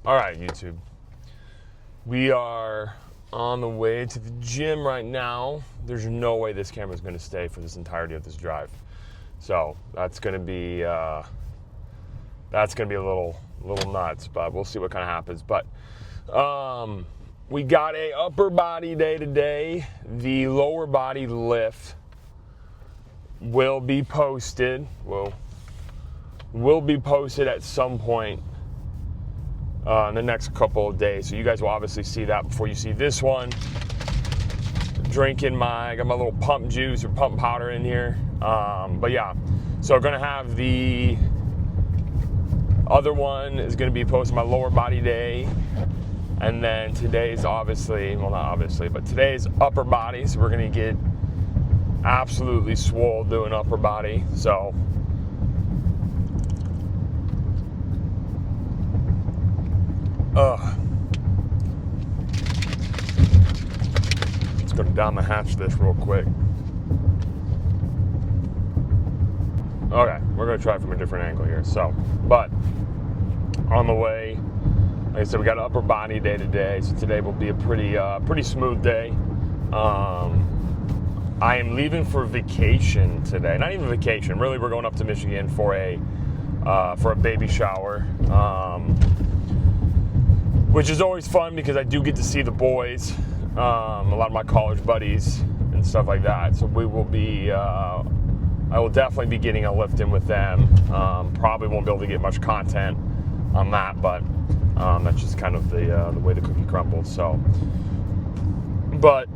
All right, YouTube. We are on the way to the gym right now. There's no way this camera is going to stay for this entirety of this drive. So that's going to be a little nuts, but we'll see what kind of happens. But we got a upper body day today. The lower body lift will be posted. Will be posted at some point in the next couple of days. So you guys will obviously see that before you see this one. I got my little pump juice or pump powder in here. But yeah, so gonna have the other one is gonna be posted my lower body day. And then today's today's upper body. So we're gonna get absolutely swole doing upper body. So let's go down the hatch this real quick. Okay, we're gonna try it from a different angle here. So, but on the way, like I said, we got an upper body day today. So today will be a pretty smooth day. I am leaving for vacation today. Not even vacation. Really, we're going up to Michigan for a baby shower. Which is always fun because I do get to see the boys, a lot of my college buddies and stuff like that. So we will be, I will definitely be getting a lift in with them. Probably won't be able to get much content on that, but that's just kind of the way the cookie crumbles. So, but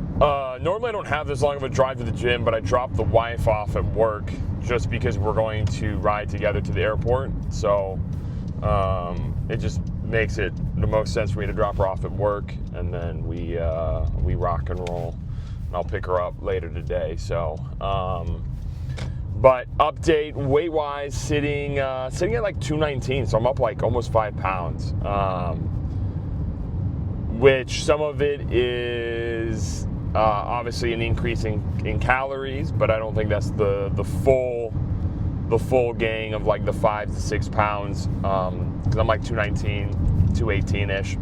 normally I don't have this long of a drive to the gym, but I dropped the wife off at work just because we're going to ride together to the airport. So it just makes it the most sense for me to drop her off at work, and then we rock and roll, and I'll pick her up later today. So, but update weight wise, sitting at like 219, so I'm up like almost 5 pounds, which some of it is obviously an increase in calories, but I don't think that's the full gain of like the 5 to 6 pounds, because I'm like 219, 218-ish.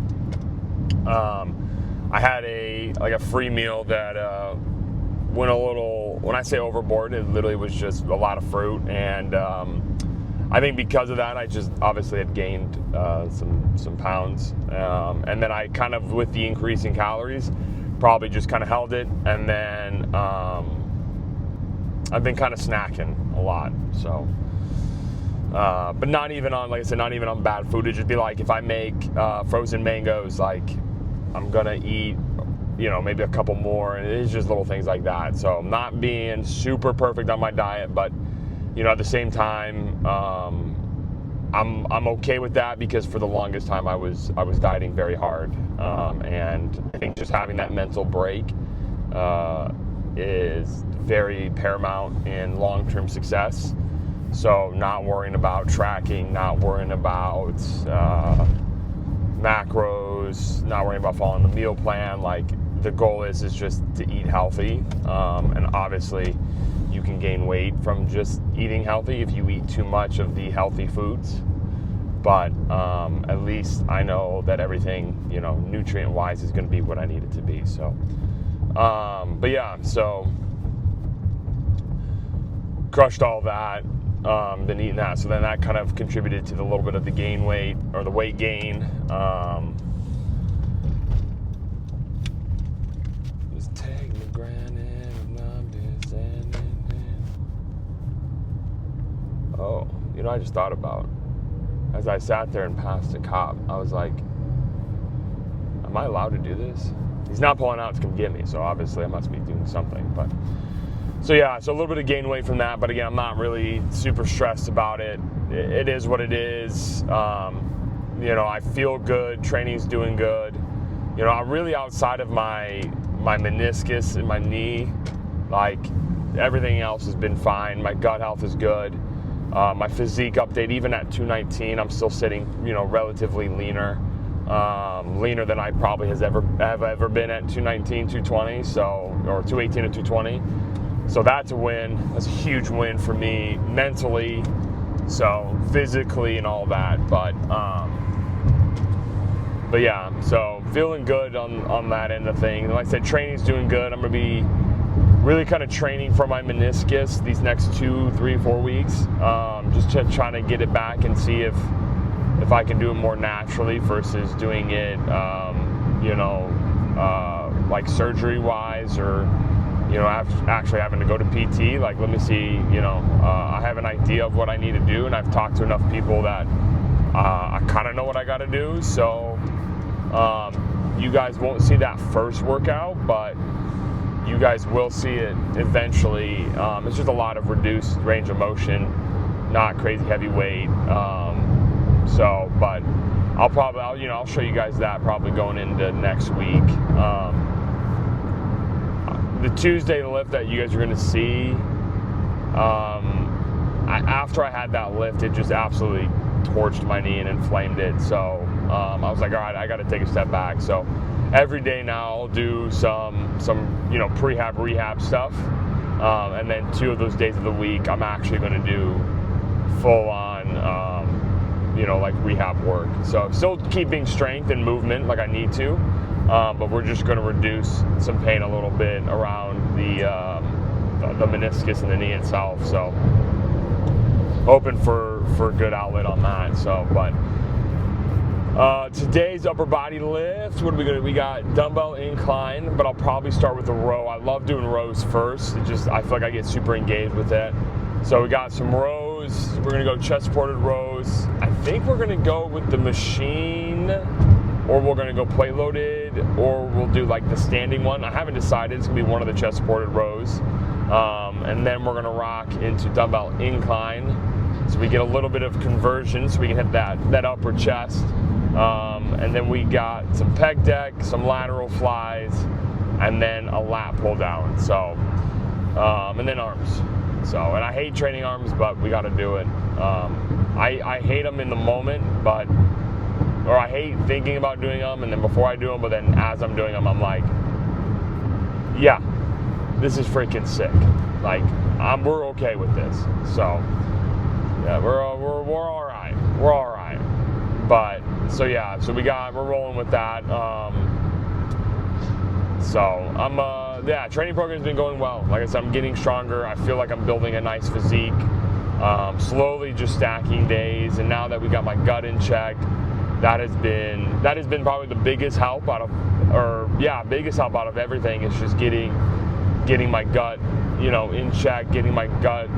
I had a free meal that went a little, when I say overboard, it literally was just a lot of fruit, and I think because of that, I just obviously had gained some pounds, and then I kind of, with the increase in calories, probably just kind of held it, and then I've been kind of snacking a lot, so. But not even on, like I said, not even on bad food. It'd just be like if I make frozen mangoes, like I'm gonna eat, maybe a couple more, and it's just little things like that. So I'm not being super perfect on my diet, but at the same time, I'm okay with that, because for the longest time I was dieting very hard, and I think just having that mental break is very paramount in long-term success. So not worrying about tracking, not worrying about macros, not worrying about following the meal plan. Like, the goal is just to eat healthy, and obviously you can gain weight from just eating healthy if you eat too much of the healthy foods. But at least I know that everything, nutrient-wise is going to be what I need it to be. So, but yeah, so crushed all that. Been eating that, so then that kind of contributed to the little bit of the gain weight, or the weight gain. Just take me granted, I'm just standing in. Oh, I just thought about, as I sat there and passed a cop, I was like, am I allowed to do this? He's not pulling out to come get me, so obviously I must be doing something, but. So yeah, so a little bit of gain weight from that, but again, I'm not really super stressed about it. It is what it is. I feel good. Training's doing good. I'm really outside of my meniscus and my knee. Like, everything else has been fine. My gut health is good. My physique update, even at 219, I'm still sitting, relatively leaner. Leaner than I probably have ever been at 219, 220, or 218 or 220. So that's a win. That's a huge win for me mentally, so physically and all that. But But yeah, so feeling good on that end of things. Like I said, training's doing good. I'm going to be really kind of training for my meniscus these next 2, 3, 4 weeks. Just trying to get it back and see if I can do it more naturally versus doing it, like surgery-wise, or actually having to go to PT. Like, let me see. I have an idea of what I need to do, and I've talked to enough people that I kind of know what I got to do. So you guys won't see that first workout, but you guys will see it eventually. It's just a lot of reduced range of motion, not crazy heavy weight. But I'll show you guys that probably going into next week. The Tuesday lift that you guys are going to see, after I had that lift, it just absolutely torched my knee and inflamed it. So I was like, all right, I got to take a step back. So every day now I'll do some prehab rehab stuff, and then 2 of those days of the week I'm actually going to do full on like rehab work. So still keeping strength and movement like I need to, but we're just going to reduce some pain a little bit around the meniscus and the knee itself. So hoping for a good outlet on that. So, but today's upper body lift, what are we going to do? We got dumbbell incline, but I'll probably start with a row. I love doing rows first. I feel like I get super engaged with it. So we got some rows. We're going to go chest supported rows. I think we're going to go with the machine, or we're going to go plate loaded, or we'll do like the standing one. I haven't decided. It's going to be one of the chest supported rows. And then we're going to rock into dumbbell incline. So we get a little bit of conversion so we can hit that upper chest. And then we got some pec deck, some lateral flies, and then a lat pull down. So, and then arms. So, and I hate training arms, but we got to do it. I hate them in the moment, or I hate thinking about doing them, and then before I do them, but then as I'm doing them, I'm like, yeah, this is freaking sick. Like, we're okay with this. So, yeah, we're all right. We're all right. But so yeah, so we're rolling with that. Training program's been going well. Like I said, I'm getting stronger. I feel like I'm building a nice physique. Slowly just stacking days, and now that we got my gut in check, that has been probably the biggest help out of everything. Is just getting my gut, in check, getting my gut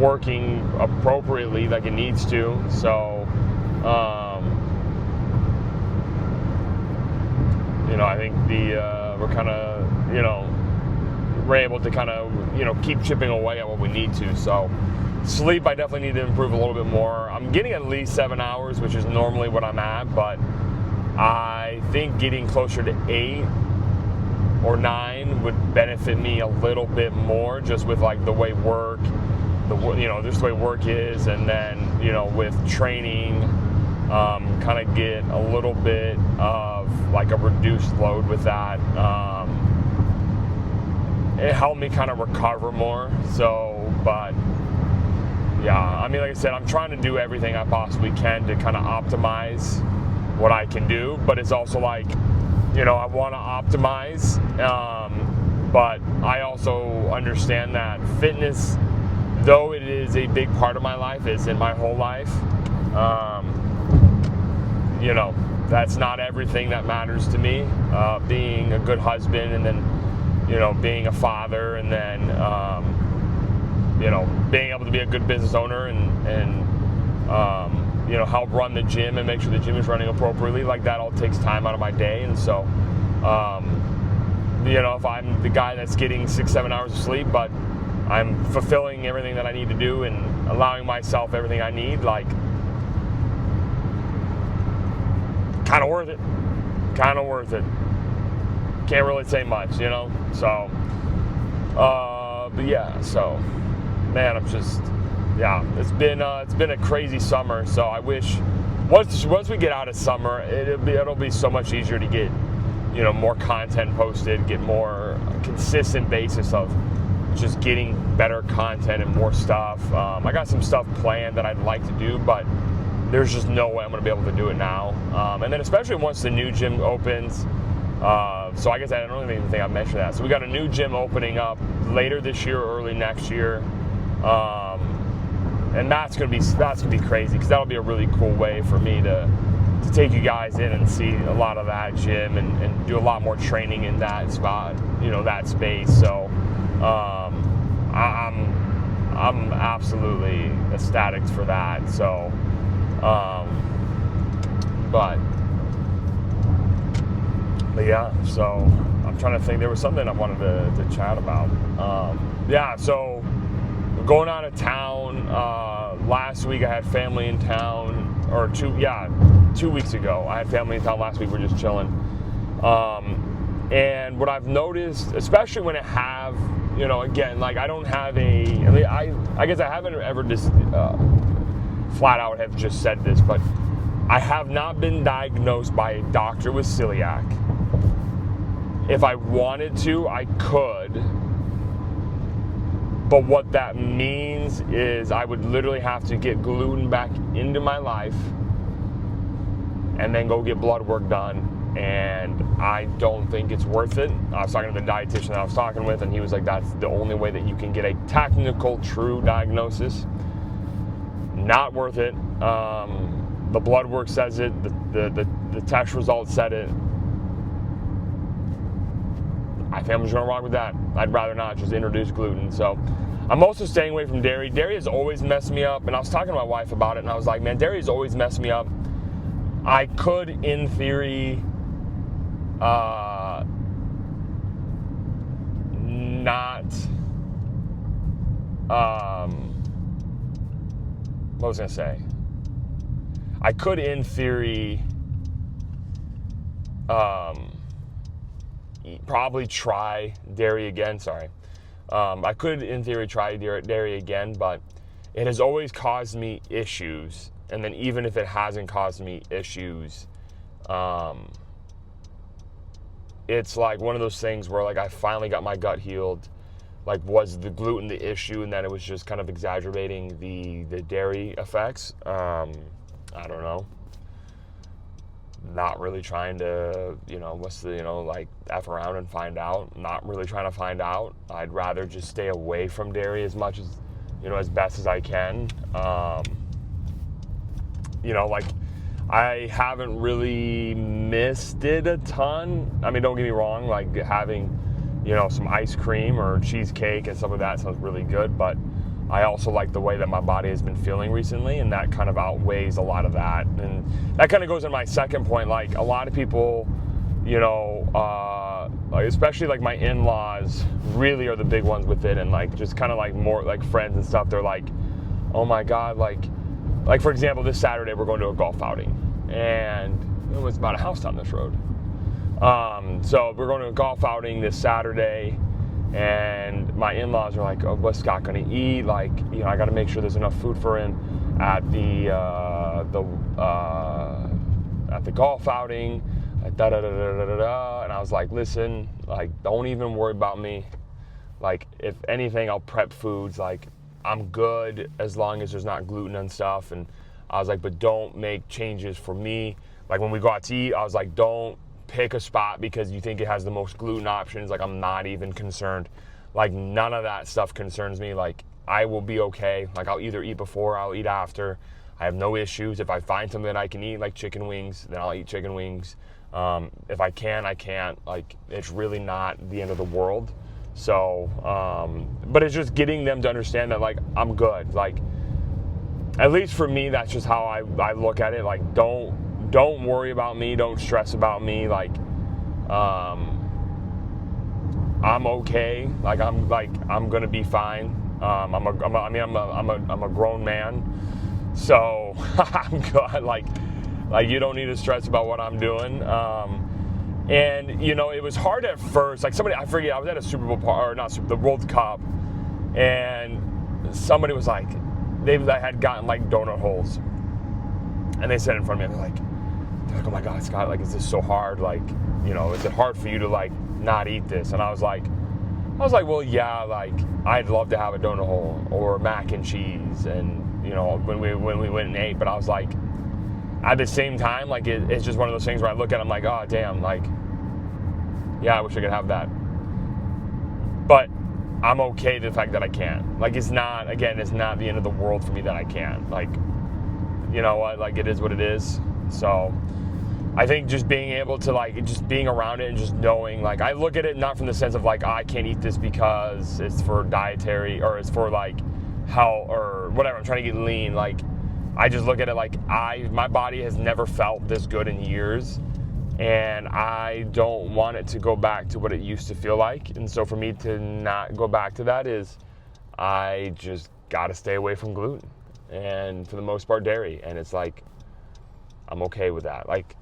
working appropriately like it needs to. So, I think we're able to kind of, keep chipping away at what we need to. So sleep, I definitely need to improve a little bit more. I'm getting at least 7 hours, which is normally what I'm at, but I think getting closer to 8 or 9 would benefit me a little bit more, just with like the way work, just the way work is, and then, with training, kind of get a little bit of like a reduced load with that. It helped me kind of recover more. So, but yeah, I mean, like I said, I'm trying to do everything I possibly can to kind of optimize what I can do, but it's also like, I want to optimize, but I also understand that fitness, though it is a big part of my life, is in my whole life. That's not everything that matters to me. Being a good husband, and then, being a father, and then, being able to be a good business owner and help run the gym and make sure the gym is running appropriately. Like, that all takes time out of my day. And so, if I'm the guy that's getting 6-7 hours of sleep, but I'm fulfilling everything that I need to do and allowing myself everything I need, like, kind of worth it. Can't really say much, So, but yeah, so, man, I'm just, yeah, it's been a crazy summer. So I wish once we get out of summer, it'll be so much easier to get, more content posted, get more consistent basis of just getting better content and more stuff. I got some stuff planned that I'd like to do, but there's just no way I'm going to be able to do it now. And then especially once the new gym opens. So I guess I don't even think I mentioned that. So we got a new gym opening up later this year or early next year. And that's gonna be crazy, because that'll be a really cool way for me to take you guys in and see a lot of that gym and do a lot more training in that spot, that space. So I'm absolutely ecstatic for that. So but yeah, so I'm trying to think. There was something I wanted to chat about. Yeah, so going out of town. Last week I had family in town, or 2 weeks ago I had family in town. Last week we're just chilling. And what I've noticed, especially when I have, again, like I don't have I guess I haven't ever just flat out have just said this, but I have not been diagnosed by a doctor with celiac. If I wanted to, I could. But what that means is I would literally have to get gluten back into my life and then go get blood work done. And I don't think it's worth it. I was talking to the dietitian that I was talking with, and he was like, that's the only way that you can get a technical, true diagnosis. Not worth it. The blood work says it. The test results said it. I think I'm just going to rock with that. I'd rather not just introduce gluten. So I'm also staying away from dairy. Dairy has always messed me up. And I was talking to my wife about it, and I was like, man, dairy has always messed me up. I could, in theory, not... what was I going to say? I could, in theory... probably try dairy again. I could, in theory, try dairy again, but it has always caused me issues. And then even if it hasn't caused me issues, it's like one of those things where like I finally got my gut healed. Like, was the gluten the issue, and then it was just kind of exacerbating the dairy effects? I don't know. Not really trying to, F around and find out. Not really trying to find out. I'd rather just stay away from dairy as much as, as best as I can. I haven't really missed it a ton. I mean, don't get me wrong, like having, some ice cream or cheesecake and stuff like that sounds really good, but I also like the way that my body has been feeling recently, and that kind of outweighs a lot of that. And that kind of goes into my second point. Like, a lot of people, especially like my in-laws really are the big ones with it, and like just kind of like more like friends and stuff. They're like, oh my God, like for example, this Saturday we're going to a golf outing, and it was about a house down this road. So we're going to a golf outing this Saturday. And my in-laws are like, oh, what's Scott gonna eat? Like, I gotta make sure there's enough food for him at the golf outing. And I was like, listen, like, don't even worry about me. Like, if anything, I'll prep foods. Like, I'm good as long as there's not gluten and stuff. And I was like, but don't make changes for me. Like, when we go out to eat, I was like, don't pick a spot because you think it has the most gluten options. Like, I'm not even concerned. Like, none of that stuff concerns me. Like, I will be okay. Like, I'll either eat before, I'll eat after. I have no issues. If I find something that I can eat, like chicken wings, then I'll eat chicken wings. If I can, I can't. Like, it's really not the end of the world. So, but it's just getting them to understand that, like, I'm good. Like, at least for me, that's just how I look at it. Like, don't worry about me. Don't stress about me. Like, I'm okay. Like, I'm gonna be fine. I'm a grown man, so I'm good. Like you don't need to stress about what I'm doing. And it was hard at first. Like, I forget. I was at a Super Bowl or not the World Cup, and somebody was like, they had gotten like donut holes, and they said in front of me, they're like, oh my God, Scott, like, is this so hard? Like, is it hard for you to like not eat this? And I was like, well, yeah, like, I'd love to have a donut hole or mac and cheese, and when we went and ate, but I was like, at the same time, like it's just one of those things where I look at it, I'm like, oh damn, like, yeah, I wish I could have that. But I'm okay with the fact that I can't. Like, it's not the end of the world for me that I can't. Like, you know what, like, it is what it is. So I think just being able to, like, just being around it and just knowing, like, I look at it not from the sense of, like, I can't eat this because it's for dietary or it's for, like, health or whatever, I'm trying to get lean. Like, I just look at it like my body has never felt this good in years, and I don't want it to go back to what it used to feel like. And so for me to not go back to that is I just got to stay away from gluten and, for the most part, dairy. And it's like, I'm okay with that. Like,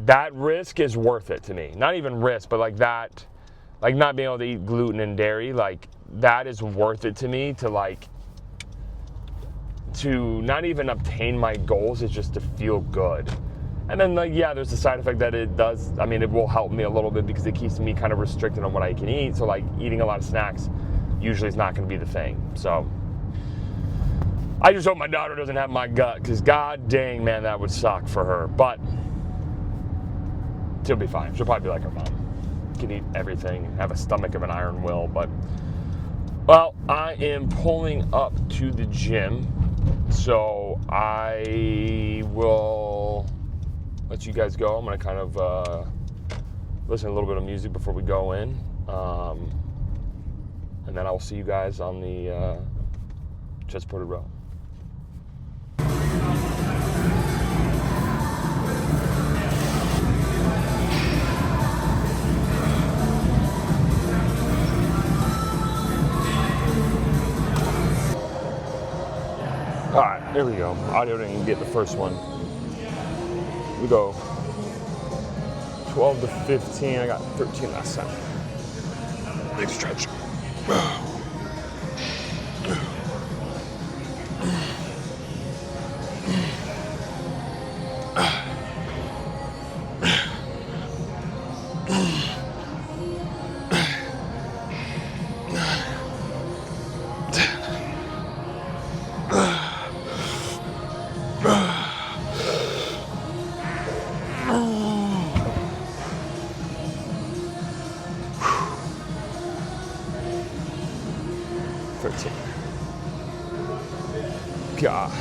that risk is worth it to me. Not even risk, but like that, like not being able to eat gluten and dairy, like that is worth it to me to, like, to not even obtain my goals, is just to feel good. And then, like, yeah, there's the side effect that it does, I mean, it will help me a little bit because it keeps me kind of restricted on what I can eat. So, like, eating a lot of snacks usually is not going to be the thing. So I just hope my daughter doesn't have my gut, because god dang, man, that would suck for her. But she'll be fine. She'll probably be like her mom. Can eat everything, have a stomach of an iron will. But, well, I am pulling up to the gym, so I will let you guys go. I'm going to kind of listen to a little bit of music before we go in. And then I will see you guys on the Transported Road. All right, there we go. Audio didn't get the first one. We go 12 to 15. I got 13 last time. Big stretch. God.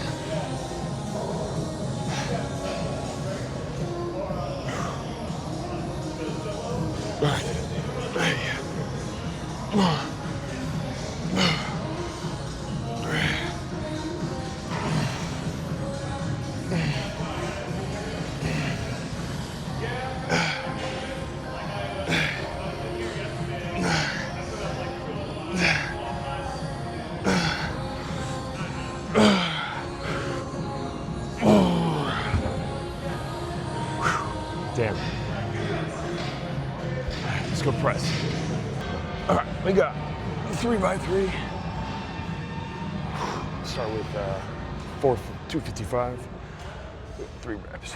Damn. Let's go press. All right, we got 3x3. Start with 255. 3 reps.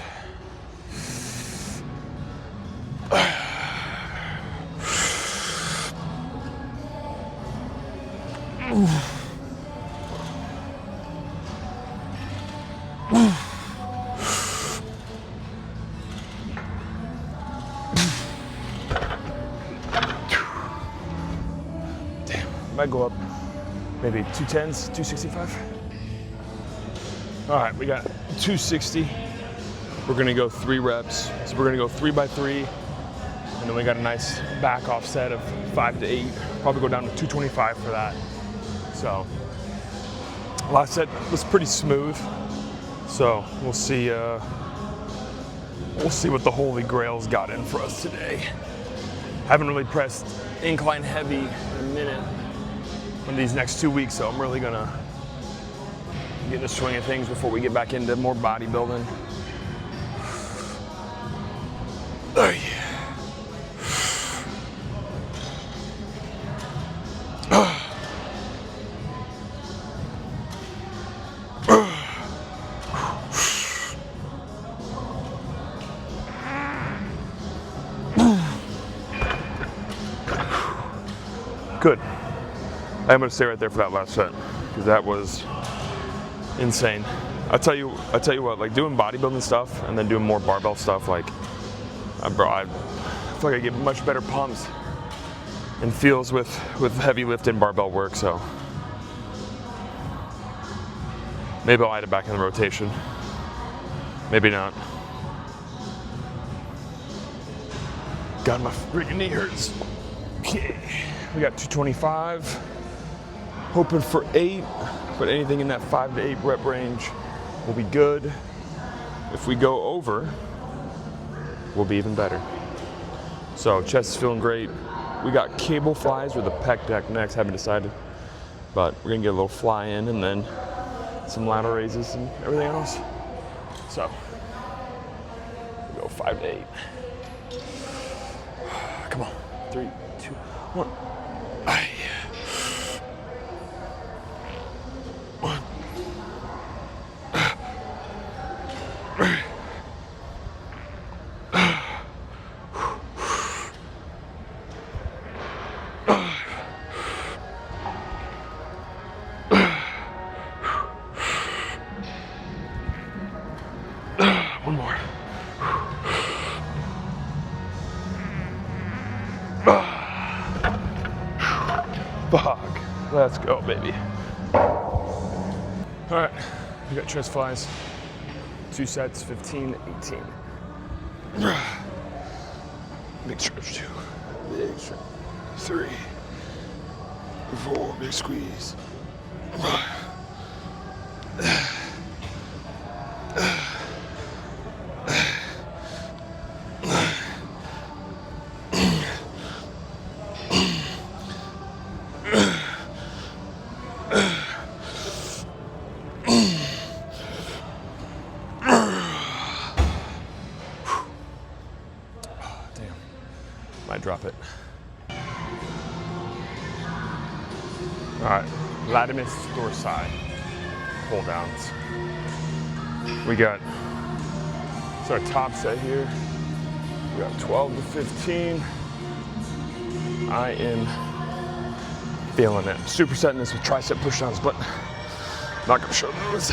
Might go up maybe 210s, 265. All right, we got 260. We're gonna go 3 reps. So we're gonna go 3x3, and then we got a nice back offset of 5 to 8. Probably go down to 225 for that. So last set was pretty smooth. So we'll see what the Holy Grail's got in for us today. Haven't really pressed incline heavy in a minute in these next 2 weeks, so I'm really gonna get in the swing of things before we get back into more bodybuilding. Oh yeah. Good. I'm gonna stay right there for that last set, because that was insane. I tell you what, like doing bodybuilding stuff and then doing more barbell stuff, like, bro, I feel like I get much better pumps and feels with heavy lift and barbell work. So maybe I'll add it back in the rotation. Maybe not. God, my freaking knee hurts. Okay, we got 225. Hoping for 8, but anything in that 5 to 8 rep range will be good. If we go over, we'll be even better. So chest is feeling great. We got cable flies or the pec deck next, haven't decided. But we're gonna get a little fly in and then some ladder raises and everything else. So we'll go 5 to 8. Come on, 3, 2, 1. Aye. 1. One more. Fuck. Let's go, baby. All right, we got chest flies. 2 sets, 15, 18. Big stretch 2. Big stretch 3. 4, big squeeze. 5. Might drop it. All right, latimus dorsi, pull downs. We got, it's our top set here. We got 12 to 15. I am feeling it. Supersetting this with tricep push downs, but not gonna show those.